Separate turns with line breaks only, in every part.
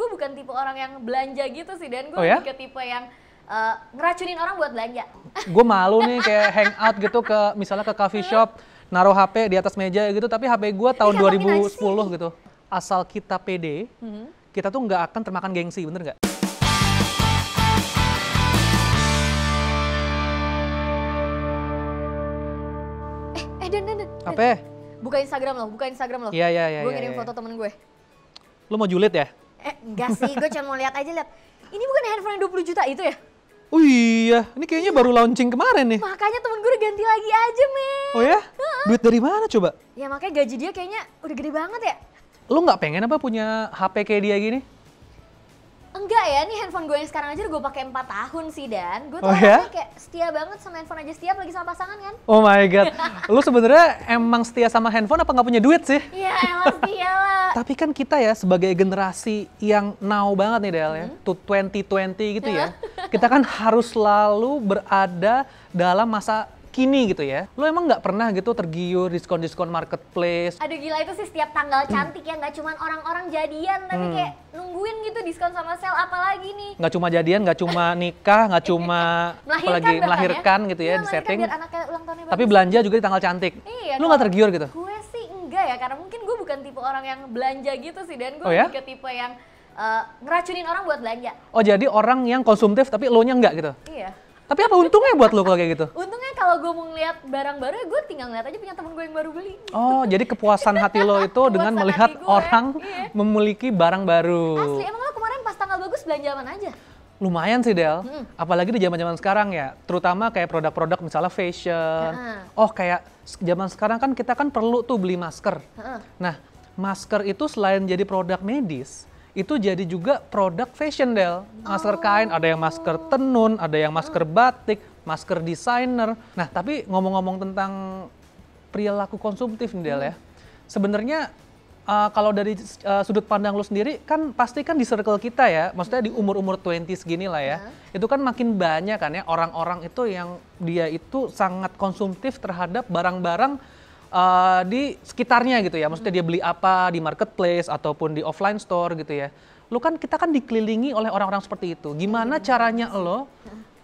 gue bukan tipe orang yang belanja gitu sih, dan gue
Oh ya?
lebih ke tipe yang ngeracunin orang buat belanja.
Gue malu nih kayak hangout gitu ke misalnya ke coffee shop, naruh HP di atas meja gitu, tapi HP gue tahun
kantongin aja
2010 gitu. Asal kita pede, kita tuh nggak akan termakan gengsi, bener nggak?
Dan.
Apa?
Buka Instagram lo,
Iya.
Gue ngirim foto temen gue.
Lu mau julid ya?
Enggak sih, gue cuma mau lihat aja, lihat. Ini bukan handphone yang 20 juta itu ya?
Oh iya, ini kayaknya baru launching kemarin nih.
Makanya temen gue udah ganti lagi aja, men.
Oh ya? Duit dari mana coba?
Ya makanya gaji dia kayaknya udah gede banget ya.
Lu nggak pengen apa punya HP kayak dia gini?
Enggak ya, nih handphone gue yang sekarang aja udah gue pakai 4 tahun sih, Dan. Gue tuh
Oh ya?
orangnya kayak setia banget sama handphone aja, setiap lagi sama pasangan kan.
Oh my god, lu sebenarnya emang setia sama handphone apa nggak punya duit sih?
Iya, emang setia lah.
Tapi kan kita ya sebagai generasi yang now banget nih Del ya, to 2020 gitu ya. Kita kan harus selalu berada dalam masa kini gitu ya. Lo emang nggak pernah gitu tergiur diskon-diskon marketplace?
Aduh gila, itu sih setiap tanggal cantik ya, nggak cuman orang-orang jadian, tapi kayak nungguin gitu diskon sama sale, apalagi nih.
Nggak cuma jadian, nggak cuma nikah, nggak cuma apalagi melahirkan gitu ya, di setting.
Biar anaknya ulang tahunnya
Tapi
bagus.
belanja juga di tanggal cantik.
Iya,
Lu nggak tergiur gitu?
Gue sih enggak ya, karena mungkin gue bukan tipe orang yang belanja gitu sih, dan gue
Oh ya?
lebih ke tipe yang ngeracunin orang buat belanja.
Oh jadi orang yang konsumtif tapi lo nya nggak gitu?
Iya.
Tapi apa untungnya buat lo kalau kayak gitu?
Untungnya kalau gue mau ngeliat barang baru ya gue tinggal ngeliat aja punya temen gue yang baru beli.
Oh, jadi kepuasan hati lo itu dengan
Kepuasan
melihat
hati gue,
orang
iya.
memiliki barang baru.
Asli, emang lo kemarin pas tanggal bagus belanja mana aja?
Lumayan sih Del, apalagi di zaman-zaman sekarang ya, terutama kayak produk-produk misalnya fashion. Oh kayak zaman sekarang kan kita kan perlu tuh beli masker. Nah, masker itu selain jadi produk medis, itu jadi juga produk fashion Del. Masker kain, ada yang masker tenun, ada yang masker batik, masker desainer. Nah tapi ngomong-ngomong tentang perilaku konsumtif nih Del ya, sebenarnya kalau dari sudut pandang lu sendiri kan pasti kan di circle kita ya, maksudnya di umur-umur 20 segini lah ya, itu kan makin banyak kan ya orang-orang itu yang dia itu sangat konsumtif terhadap barang-barang di sekitarnya gitu ya, maksudnya dia beli apa di marketplace ataupun di offline store gitu ya. Kita kan dikelilingi oleh orang-orang seperti itu. Gimana caranya lo,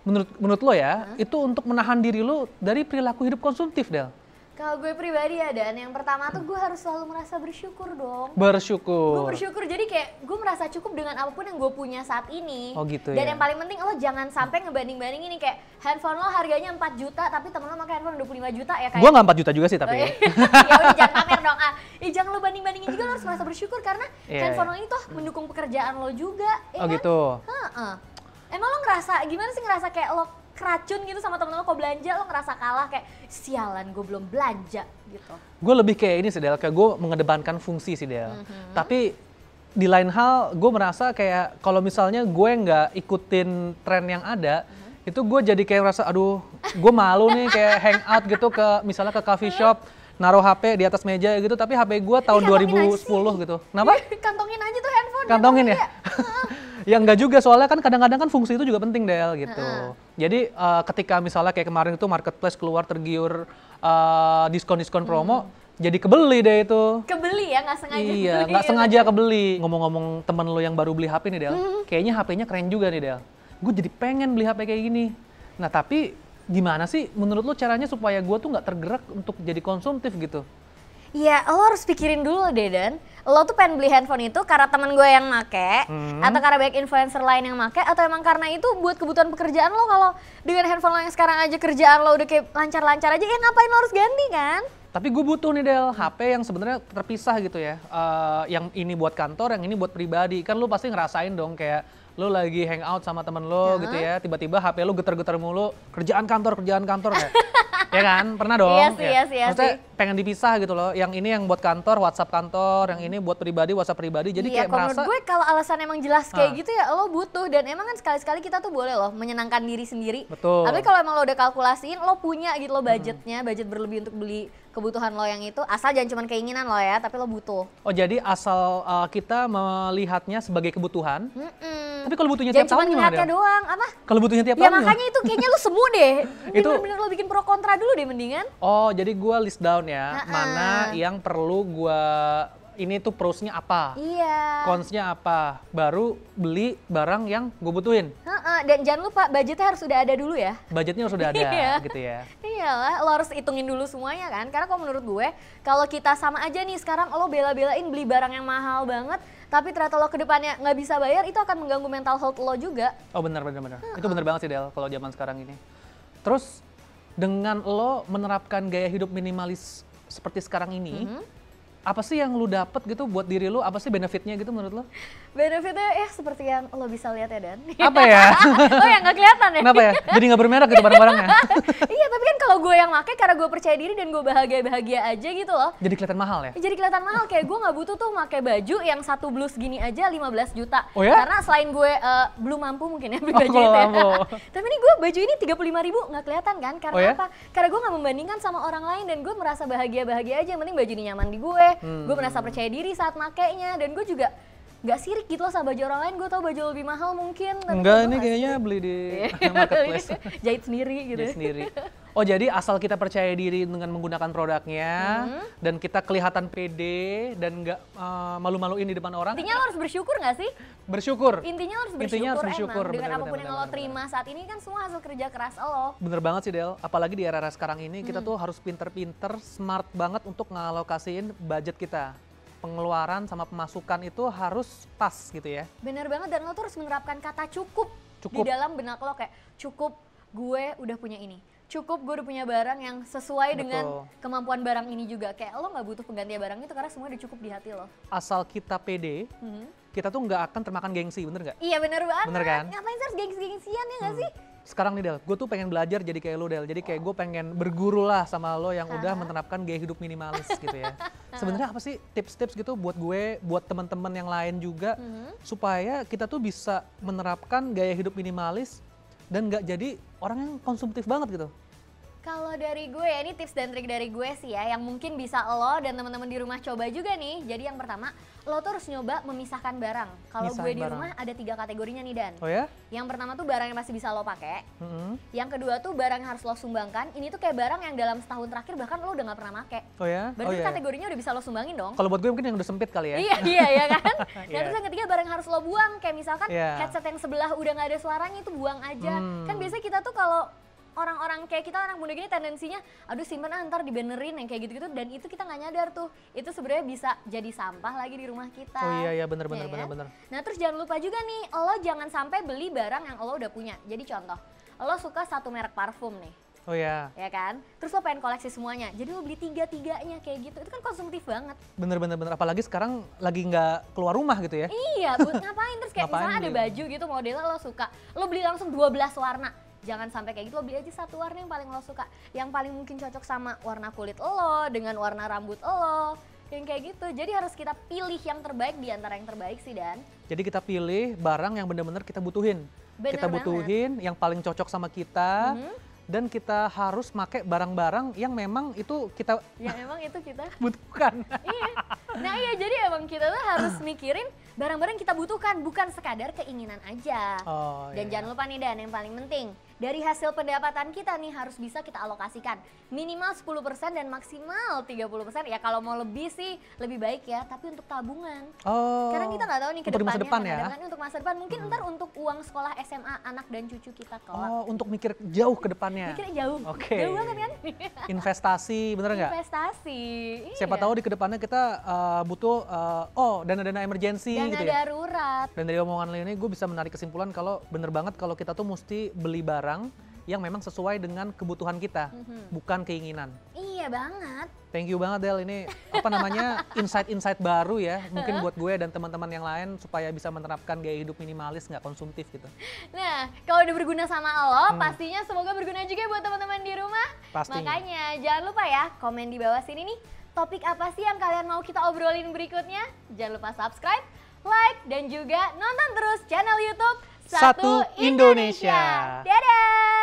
menurut lo ya, itu untuk menahan diri lo dari perilaku hidup konsumtif Del?
Kalau gue pribadi ya, Dan, yang pertama tuh gue harus selalu merasa bersyukur dong.
Bersyukur.
Gue bersyukur, jadi kayak gue merasa cukup dengan apapun yang gue punya saat ini.
Oh gitu
Dan
ya.
yang paling penting lo jangan sampai ngebanding-bandingin nih, kayak handphone lo harganya 4 juta tapi temen lo pakai handphone 25 juta ya kayak.
Gue nggak 4 juta juga sih tapi.
Ya udah jangan pamer dong. Jangan lo banding-bandingin juga, lo harus merasa bersyukur karena handphone lo ini tuh mendukung pekerjaan lo juga. Ya
Oh
kan?
gitu.
Emang lo ngerasa, gimana sih ngerasa kayak lo keracun gitu sama temen lo kok belanja, lo ngerasa kalah kayak sialan gue belum belanja gitu?
Gue lebih kayak ini sih Del, kayak gue mengedepankan fungsi sih Del. Tapi di lain hal gue merasa kayak kalau misalnya gue nggak ikutin tren yang ada, itu gue jadi kayak merasa aduh gue malu nih kayak hangout gitu ke misalnya ke coffee shop, naruh HP di atas meja gitu, tapi HP gue tahun 2010 gitu. Kenapa?
Kantongin aja tuh handphone.
Kantongin ya? Ya enggak juga, soalnya kan kadang-kadang kan fungsi itu juga penting Del gitu. Jadi ketika misalnya kayak kemarin itu marketplace keluar tergiur diskon-diskon promo, jadi kebeli deh itu.
Kebeli ya, nggak sengaja.
Iya,
kebeli
nggak
ya.
sengaja kebeli. Ngomong-ngomong temen lo yang baru beli HP nih Del, kayaknya HP-nya keren juga nih Del. Gue jadi pengen beli HP kayak gini. Nah tapi gimana sih menurut lo caranya supaya gue tuh nggak tergerak untuk jadi konsumtif gitu?
Iya, lo harus pikirin dulu deh, Dan. Lo tuh pengen beli handphone itu karena temen gue yang make, atau karena banyak influencer lain yang make, atau emang karena itu buat kebutuhan pekerjaan lo. Kalau dengan handphone lo yang sekarang aja kerjaan lo udah kayak lancar-lancar aja, ya ngapain lo harus ganti kan?
Tapi gue butuh nih Del, HP yang sebenarnya terpisah gitu ya. Yang ini buat kantor, yang ini buat pribadi. Kan lo pasti ngerasain dong kayak lo lagi hangout sama temen lo gitu ya, tiba-tiba HP lo getar-getar mulu, kerjaan kantor kayak. Ya kan, pernah dong.
Iya sih.
Maksudnya pengen dipisah gitu loh. Yang ini yang buat kantor, WhatsApp kantor, yang ini buat pribadi, WhatsApp pribadi. Jadi kayak merasa.
Menurut gue kalau alasan emang jelas kayak gitu ya lo butuh, dan emang kan sekali-sekali kita tuh boleh loh menyenangkan diri sendiri.
Betul.
Tapi kalau emang lo udah kalkulasiin, lo punya gitu lo budgetnya, budget berlebih untuk beli kebutuhan lo yang itu, asal jangan cuma keinginan lo ya, tapi lo butuh.
Oh jadi asal kita melihatnya sebagai kebutuhan. Tapi kalau butuhnya tiap tahun gimana
Jangan cuma doang, apa?
Kalau butuhnya tiap
Ya
tahun
makanya itu kayaknya lo semu deh.
Itu
bener-bener lo bikin pro kontra dulu deh mendingan.
Oh jadi gue list down ya, mana yang perlu gue ini tuh pros-nya apa,
Iya.
cons-nya apa, baru beli barang yang gue butuhin.
Dan jangan lupa budgetnya harus udah ada dulu ya.
Budgetnya harus udah ada
Iya.
gitu ya.
Iyalah, lo harus hitungin dulu semuanya kan. Karena kalau menurut gue, kalau kita sama aja nih sekarang lo bela-belain beli barang yang mahal banget, tapi ternyata lo ke depannya nggak bisa bayar, itu akan mengganggu mental health lo juga.
Oh benar. Itu benar banget sih Del, kalau zaman sekarang ini. Terus dengan lo menerapkan gaya hidup minimalis seperti sekarang ini, apa sih yang lu dapet gitu buat diri lu? Apa sih benefitnya gitu menurut lo?
Benefitnya ya seperti yang lo bisa lihat ya Dan.
Apa ya?
Oh ya nggak kelihatan ya?
Kenapa ya? Jadi nggak bermerek gitu barang-barangnya?
Iya tapi kan kalau gue yang make karena gue percaya diri dan gue bahagia-bahagia aja gitu loh.
Jadi kelihatan mahal ya?
Jadi kelihatan mahal, kayak gue nggak butuh tuh make baju yang satu blus gini aja 15 juta.
Oh ya?
Karena selain gue belum mampu mungkin ya beli
Oh,
baju
kalau
itu ya.
mampu.
Tapi ini gue baju ini 35.000 nggak kelihatan kan? Karena
Oh ya?
apa? Karena gue nggak membandingkan sama orang lain dan gue merasa bahagia-bahagia aja. Yang penting baju ini nyaman di gue. Gue merasa percaya diri saat makainya dan gue juga nggak sirik gitu loh sama baju orang lain. Gue tau baju lebih mahal mungkin. tapi
Enggak,
gue
ini
nggak
kayaknya
sirik.
beli di marketplace.
Jahit sendiri gitu.
Jadi sendiri. Oh jadi asal kita percaya diri dengan menggunakan produknya dan kita kelihatan pede dan nggak malu-maluin di depan orang.
Intinya lo harus bersyukur nggak sih?
Bersyukur.
Intinya lo harus
Intinya harus
bersyukur,
bersyukur,
emang. Dengan
benar,
apapun
benar,
yang lo
benar,
terima saat ini kan semua hasil kerja keras lo.
Bener banget sih Del, apalagi di era-era sekarang ini kita tuh harus pinter-pinter, smart banget untuk ngalokasiin budget kita. Pengeluaran sama pemasukan itu harus pas gitu ya.
Bener banget, dan lo tuh harus menerapkan kata cukup di
Cukup.
dalam benak lo, kayak cukup gue udah punya ini. Cukup gue udah punya barang yang sesuai dengan kemampuan barang ini juga. Kayak lo gak butuh pengganti barang itu karena semua udah cukup di hati lo.
Asal kita pede, kita tuh nggak akan termakan gengsi, bener nggak?
Iya bener banget.
Bener kan?
Ngapain sih harus gengsi-gengsian ya gak sih?
Sekarang nih Del, gue tuh pengen belajar jadi kayak lo Del. Jadi kayak gue pengen berguru lah sama lo yang udah menerapkan gaya hidup minimalis gitu ya. Sebenarnya apa sih tips-tips gitu buat gue, buat teman-teman yang lain juga, supaya kita tuh bisa menerapkan gaya hidup minimalis dan nggak jadi orang yang konsumtif banget gitu.
Kalau dari gue ya, ini tips dan trik dari gue sih ya, yang mungkin bisa lo dan teman-teman di rumah coba juga nih. Jadi yang pertama, lo tuh harus nyoba memisahkan barang. Kalau gue di rumah ada 3 kategorinya nih Dan.
Oh ya?
Yang pertama tuh barang yang masih bisa lo pakai. Yang kedua tuh barang yang harus lo sumbangkan. Ini tuh kayak barang yang dalam setahun terakhir bahkan lo udah gak pernah pakai.
Oh ya?
Berarti
oh, ya.
kategorinya udah bisa lo sumbangin dong.
Kalau buat gue mungkin yang udah sempit kali ya.
Iya kan? Dan terus yang ketiga barang yang harus lo buang. Kayak misalkan headset yang sebelah udah gak ada suaranya itu buang aja. Kan biasanya kita tuh kalau orang-orang kayak kita, anak muda gini tendensinya aduh simpen ntar dibenerin yang kayak gitu-gitu, dan itu kita nggak nyadar tuh itu sebenarnya bisa jadi sampah lagi di rumah kita.
Oh iya bener.
Nah terus jangan lupa juga nih, lo jangan sampai beli barang yang lo udah punya. Jadi contoh, lo suka satu merek parfum nih.
Oh ya.
Ya kan? Terus lo pengen koleksi semuanya, jadi lo beli 3-3-nya kayak gitu. Itu kan konsumtif banget.
Bener. Apalagi sekarang lagi nggak keluar rumah gitu ya.
Iya, buat ngapain? Terus kayak misalnya ada baju gitu modelnya lo suka, lo beli langsung 12 warna. Jangan sampai kayak gitu, lo beli aja satu warna yang paling lo suka, yang paling mungkin cocok sama warna kulit lo, dengan warna rambut lo, yang kayak gitu. Jadi harus kita pilih yang terbaik di antara yang terbaik sih Dan.
Jadi kita pilih barang yang benar-benar kita butuhin.
Bener
kita butuhin yang paling cocok sama kita. Dan kita harus pakai barang-barang yang memang itu kita butuhkan.
Iya. Nah iya, jadi emang kita tuh harus mikirin barang-barang yang kita butuhkan, bukan sekadar keinginan aja. Dan jangan lupa nih Dan, yang paling penting, dari hasil pendapatan kita nih harus bisa kita alokasikan minimal 10% dan maksimal 30%. Ya kalau mau lebih sih lebih baik ya, tapi untuk tabungan. Karena kita nggak tahu nih ke
untuk masa depan
depannya,
ya.
kadang-kadang untuk masa depan mungkin ntar untuk uang sekolah SMA anak dan cucu kita kelak.
Untuk mikir jauh ke depannya.
Mikirnya jauh.
Oke.
Jauh banget kan?
Investasi, bener nggak?
Investasi.
Siapa tahu di kedepannya kita butuh dana-dana emergency gitu ya.
Darurat.
Dan dari omongan lo ini gue bisa menarik kesimpulan kalau bener banget kalau kita tuh mesti beli barang yang memang sesuai dengan kebutuhan kita, bukan keinginan.
Iya banget.
Thank you banget Del, ini apa namanya insight-insight baru ya, mungkin buat gue dan teman-teman yang lain supaya bisa menerapkan gaya hidup minimalis, nggak konsumtif gitu.
Nah, kalau udah berguna sama lo, pastinya semoga berguna juga buat teman-teman di rumah.
Pastinya.
Makanya jangan lupa ya, komen di bawah sini nih, topik apa sih yang kalian mau kita obrolin berikutnya. Jangan lupa subscribe, like, dan juga nonton terus channel YouTube
Satu Indonesia.
Dadah!